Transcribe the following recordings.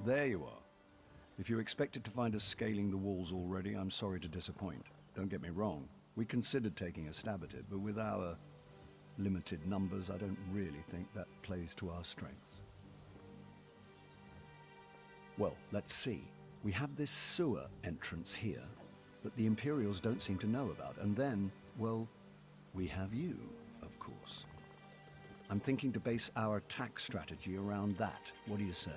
There you are. If you expected to find us scaling the walls already, I'm sorry to disappoint. Don't get me wrong. We considered taking a stab at it, but with our limited numbers, I don't really think that plays to our strengths. Well, let's see. We have this sewer entrance here that the Imperials don't seem to know about. And then, well, we have you, of course. I'm thinking to base our attack strategy around that. What do you say?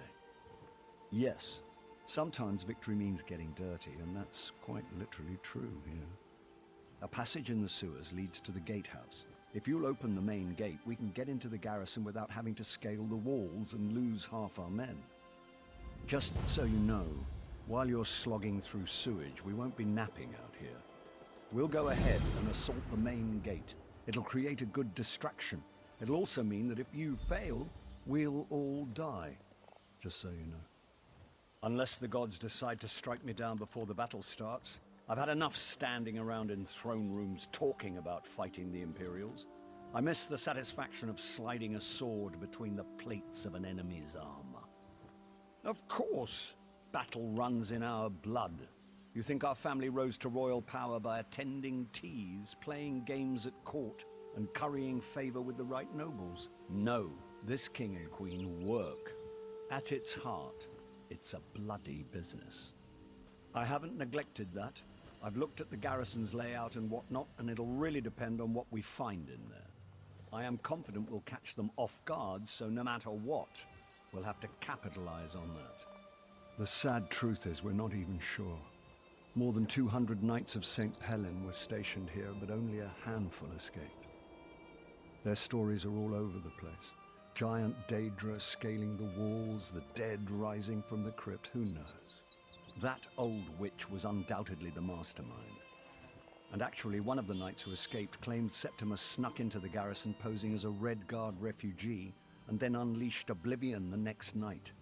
Yes. Sometimes victory means getting dirty, and that's quite literally true here. A passage in the sewers leads to the gatehouse. If you'll open the main gate, we can get into the garrison without having to scale the walls and lose half our men. Just so you know, while you're slogging through sewage, we won't be napping out here. We'll go ahead and assault the main gate. It'll create a good distraction. It'll also mean that if you fail, we'll all die. Just so you know. Unless the gods decide to strike me down before the battle starts. I've had enough standing around in throne rooms talking about fighting the Imperials. I miss the satisfaction of sliding a sword between the plates of an enemy's armor. Of course, battle runs in our blood. You think our family rose to royal power by attending teas, playing games at court, and currying favor with the right nobles? No, this king and queen work. At its heart, it's a bloody business. I haven't neglected that. I've looked at the garrison's layout and whatnot, and it'll really depend on what we find in there. I am confident we'll catch them off guard, so no matter what, we'll have to capitalize on that. The sad truth is we're not even sure. More than 200 Knights of St. Helen were stationed here, but only a handful escaped. Their stories are all over the place. Giant Daedra scaling the walls, the dead rising from the crypt, who knows? That old witch was undoubtedly the mastermind. And actually, one of the knights who escaped claimed Septimus snuck into the garrison posing as a Red Guard refugee and then unleashed oblivion the next night.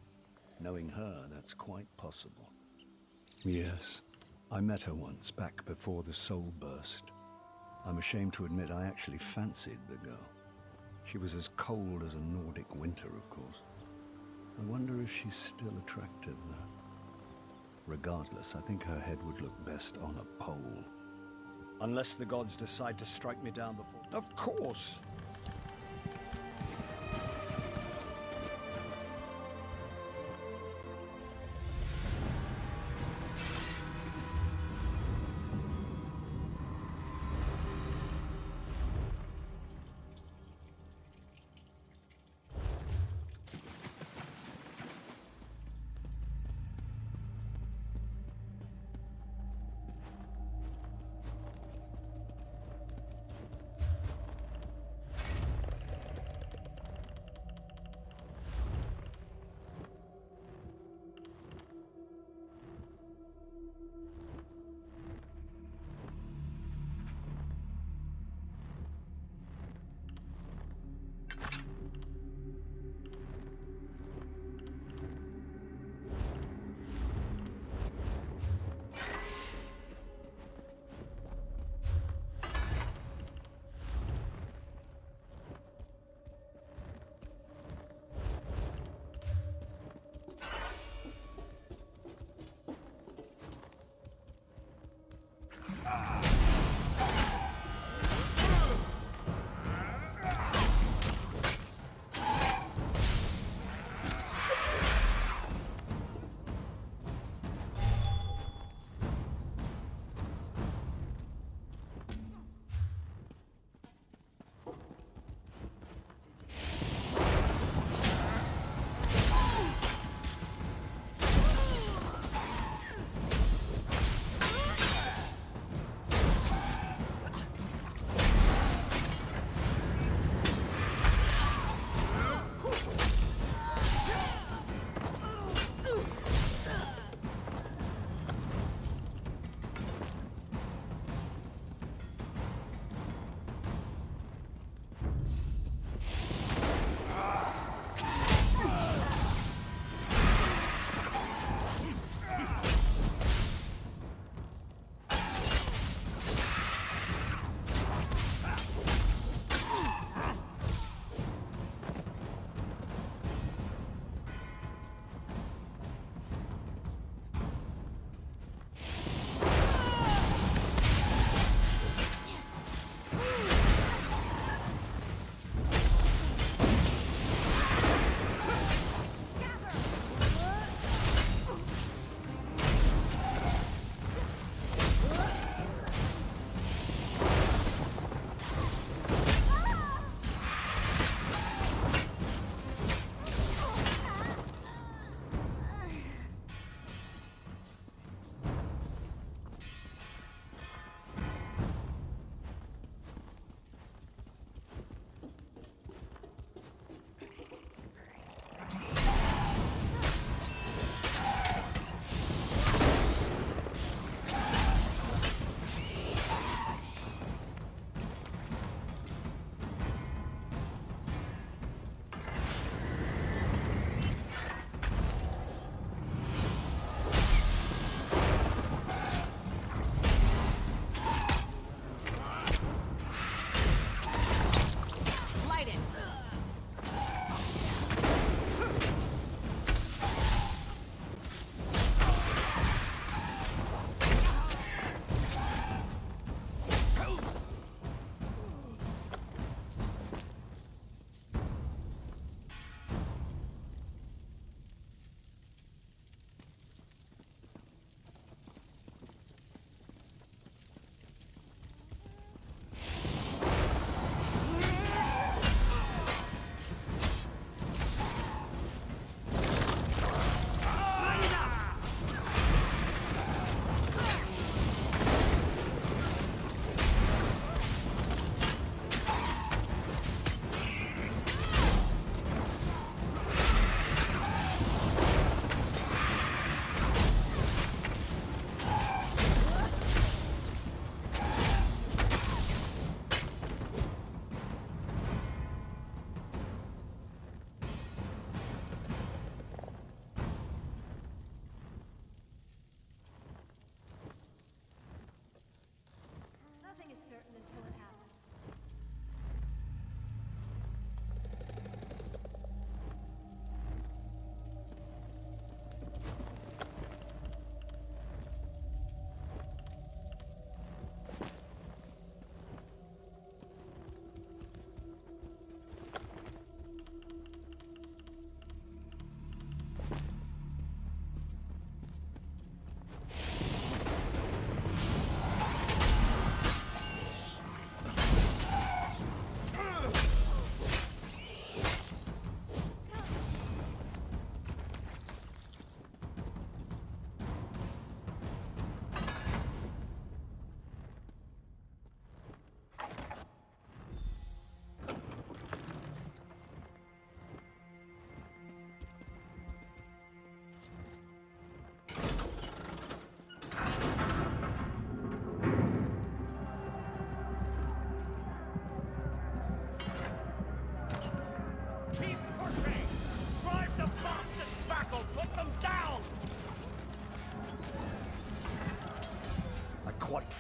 Knowing her, that's quite possible. Yes, I met her once, back before the soul burst. I'm ashamed to admit I actually fancied the girl. She was as cold as a Nordic winter, of course. I wonder if she's still attractive, though. Regardless, I think her head would look best on a pole. Unless the gods decide to strike me down before... Of course!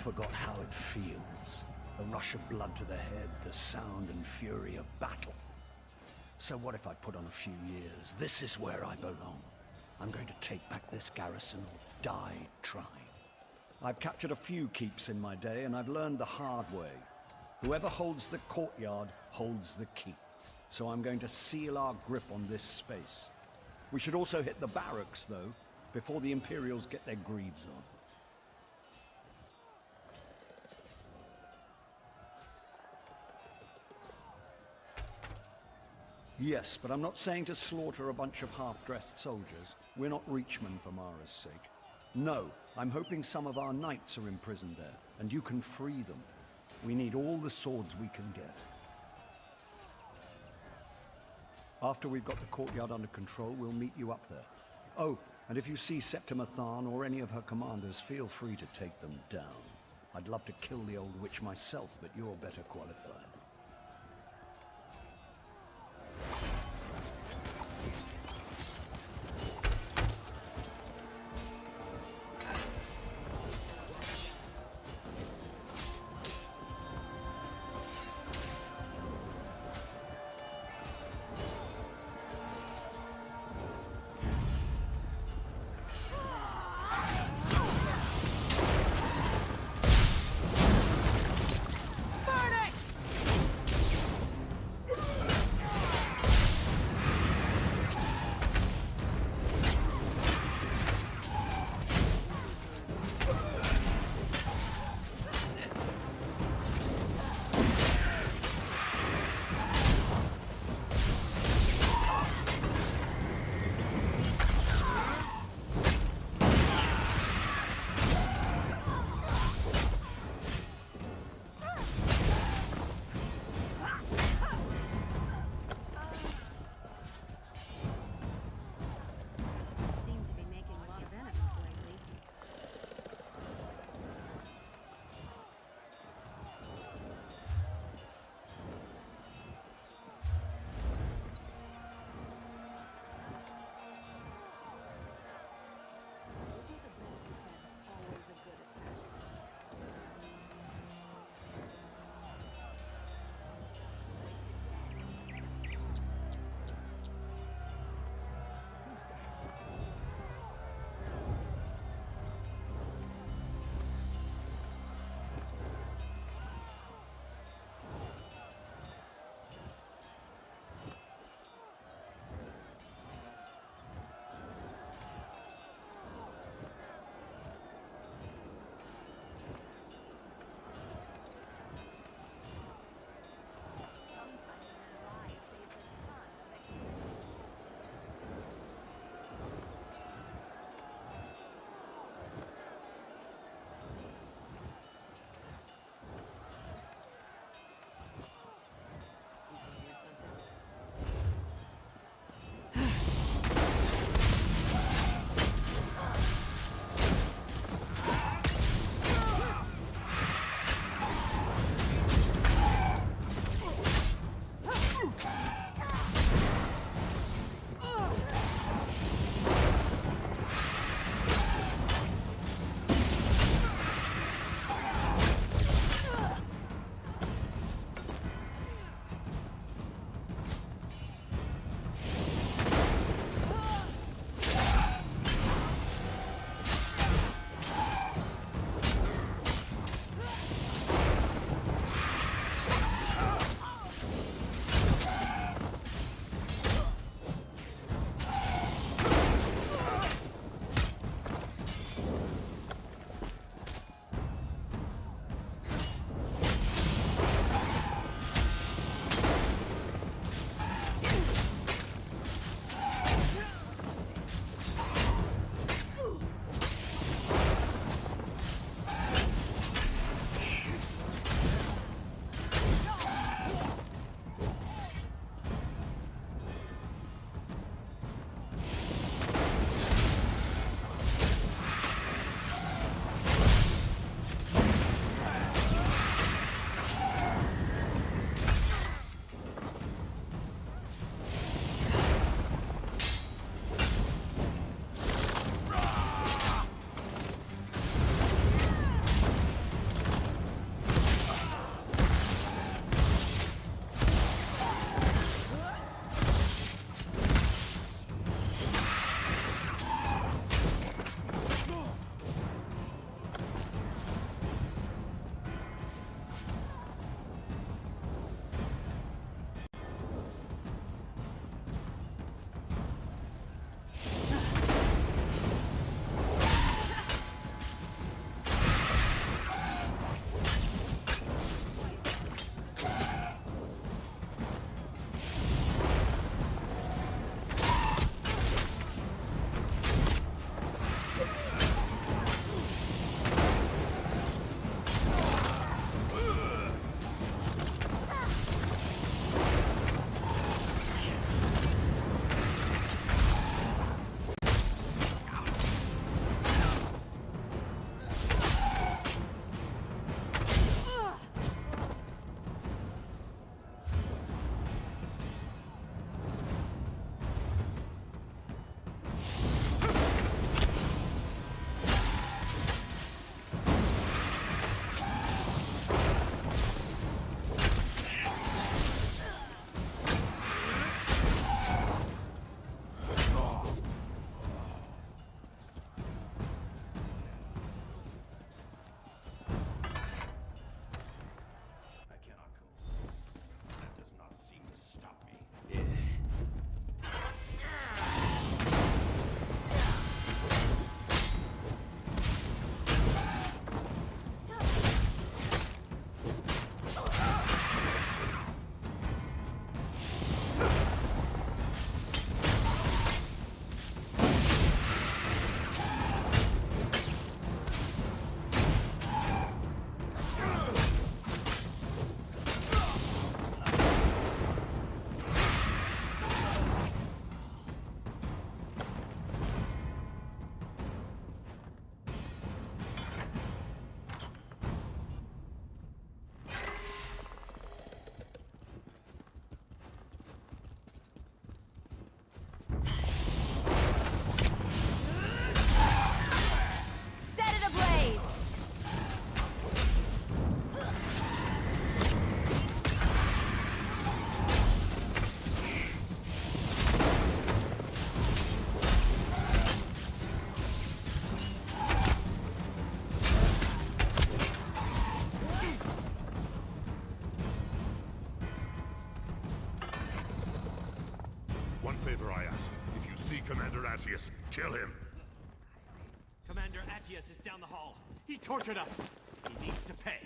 forgot how it feels. The rush of blood to the head, the sound and fury of battle. So what if I put on a few years? This is where I belong. I'm going to take back this garrison or die trying. I've captured a few keeps in my day, and I've learned the hard way. Whoever holds the courtyard holds the keep. So I'm going to seal our grip on this space. We should also hit the barracks, though, before the Imperials get their greaves on. Yes, but I'm not saying to slaughter a bunch of half-dressed soldiers. We're not Reachmen for Mara's sake. No, I'm hoping some of our knights are imprisoned there, and you can free them. We need all the swords we can get. After we've got the courtyard under control, we'll meet you up there. Oh, and if you see Septima Tharn or any of her commanders, feel free to take them down. I'd love to kill the old witch myself, but you're better qualified. Commander Attius. Kill him. Commander Attius is down the hall. He tortured us. He needs to pay.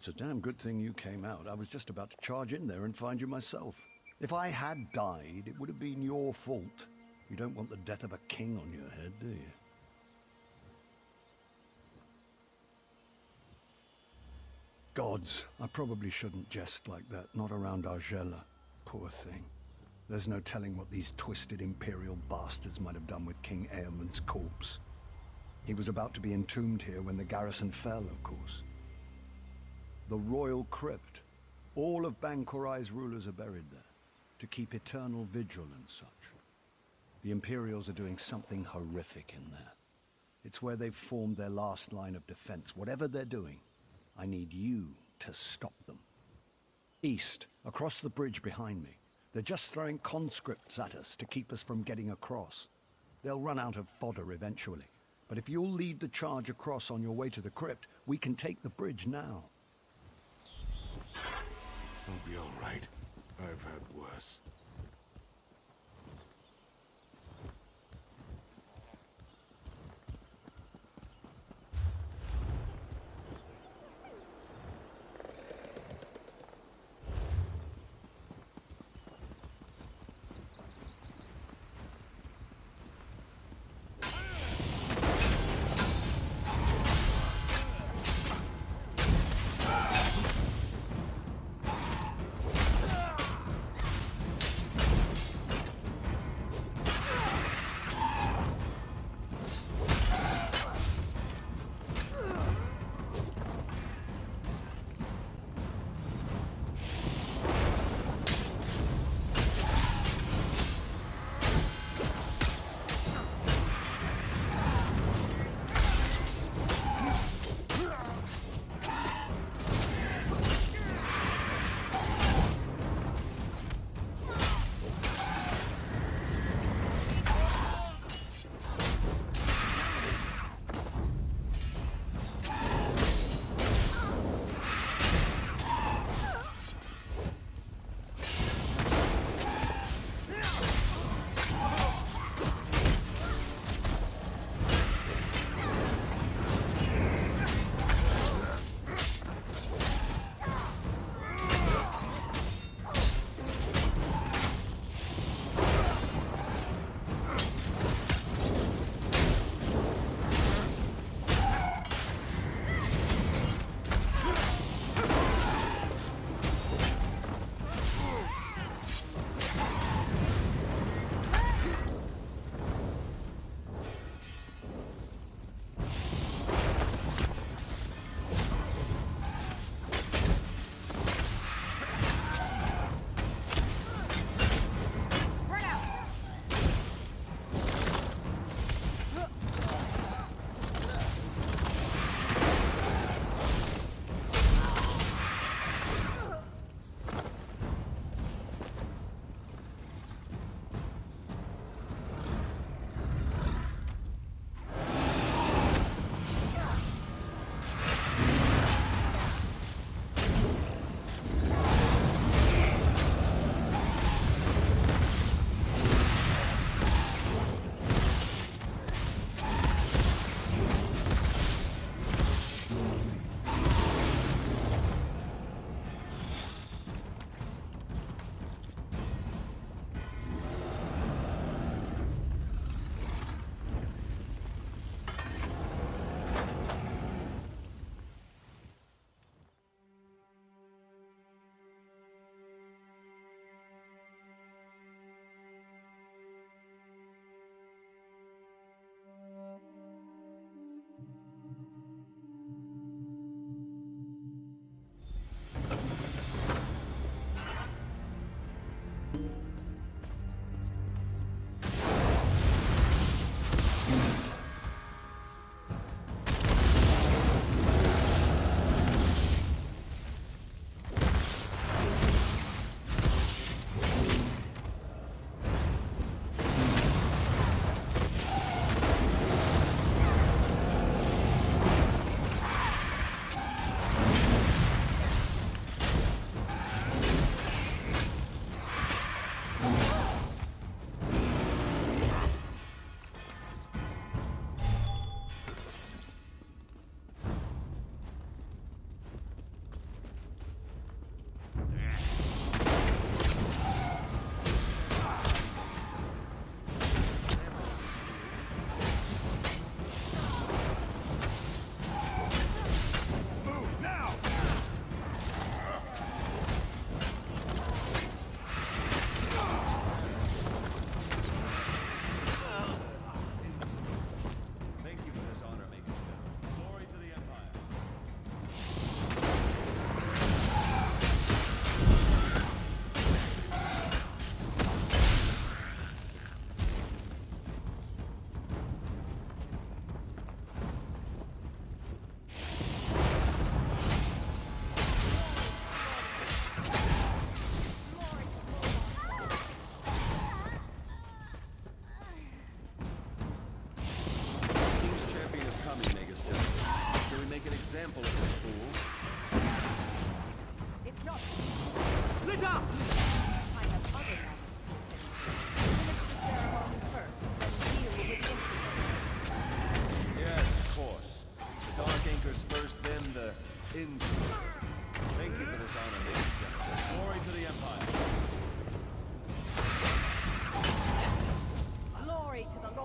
It's a damn good thing you came out. I was just about to charge in there and find you myself. If I had died, it would have been your fault. You don't want the death of a king on your head, do you? Gods, I probably shouldn't jest like that, not around Argella. Poor thing. There's no telling what these twisted Imperial bastards might have done with King Eamond's corpse. He was about to be entombed here when the garrison fell, of course. The Royal Crypt. All of Bankorai's rulers are buried there, to keep eternal vigil and such. The Imperials are doing something horrific in there. It's where they've formed their last line of defense. Whatever they're doing, I need you to stop them. East, across the bridge behind me. They're just throwing conscripts at us to keep us from getting across. They'll run out of fodder eventually. But if you'll lead the charge across on your way to the crypt, we can take the bridge now. I'll be all right. I've had worse.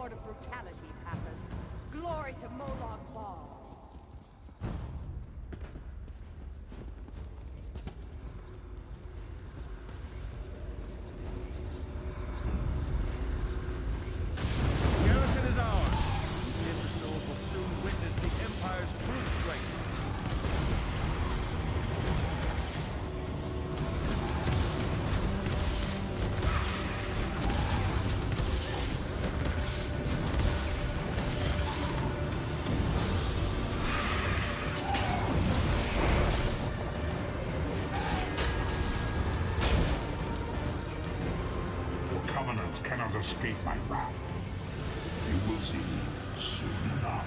sword of brutality, Pappas. Glory to Moloch Ball. Garrison is ours. The imbeciles will soon witness the Empire's true strength. Your covenant cannot escape my wrath. You will see soon enough.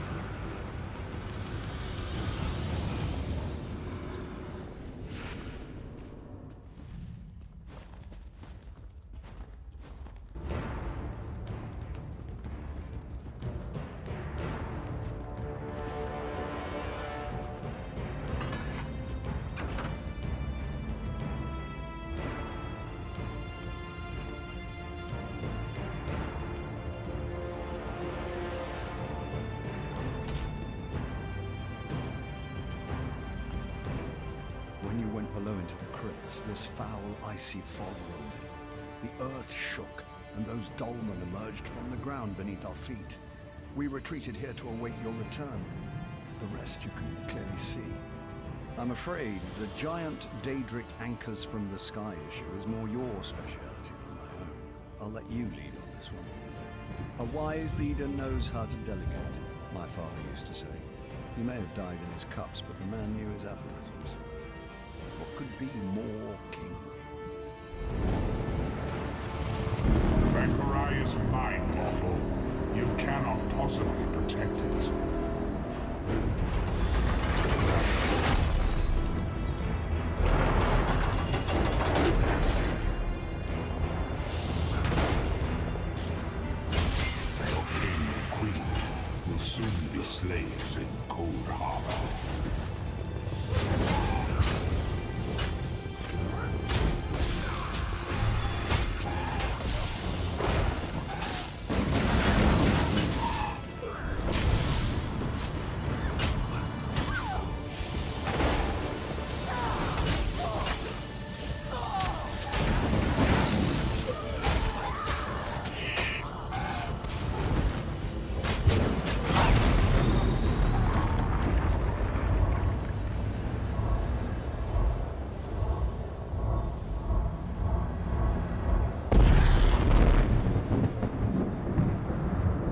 When you went below into the crypts, this foul, icy fog rolled in. The earth shook, and those dolmen emerged from the ground beneath our feet. We retreated here to await your return. The rest you can clearly see. I'm afraid the giant Daedric anchors from the sky issue is more your speciality than my own. I'll let you lead on this one. A wise leader knows how to delegate, my father used to say. He may have died in his cups, but the man knew his aphorisms. What could be more kingly? Vankarai is mine, mortal. You cannot possibly protect it. Your king and queen will soon be slaves in Cold Harbor.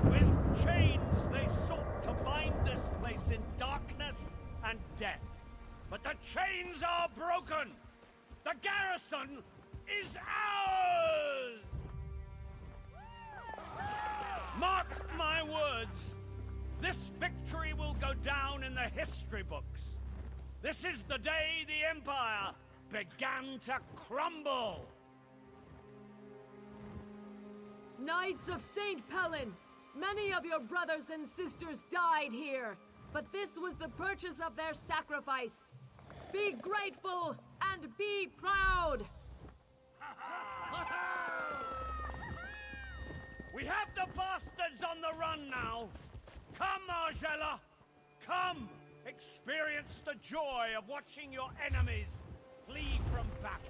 With chains they sought to bind this place in darkness and death. But the chains are broken! The garrison is ours! Mark my words. This victory will go down in the history books. This is the day the Empire began to crumble. Knights of St. Pellin, many of your brothers and sisters died here, but this was the purchase of their sacrifice. Be grateful and be proud! We have the bastards on the run now. Come, Argella. Come, experience the joy of watching your enemies flee from battle.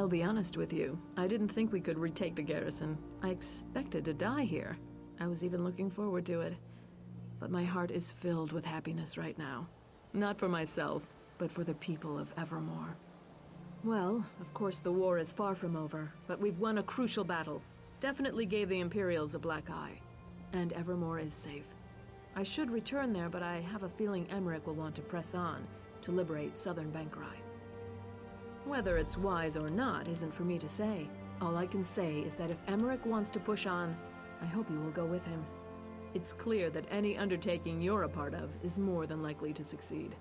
I'll be honest with you. I didn't think we could retake the garrison. I expected to die here. I was even looking forward to it. But my heart is filled with happiness right now. Not for myself, but for the people of Evermore. Well, of course the war is far from over, but we've won a crucial battle. Definitely gave the Imperials a black eye. And Evermore is safe. I should return there, but I have a feeling Emmerich will want to press on to liberate southern Bankrai. Whether it's wise or not isn't for me to say. All I can say is that if Emmerich wants to push on, I hope you will go with him. It's clear that any undertaking you're a part of is more than likely to succeed.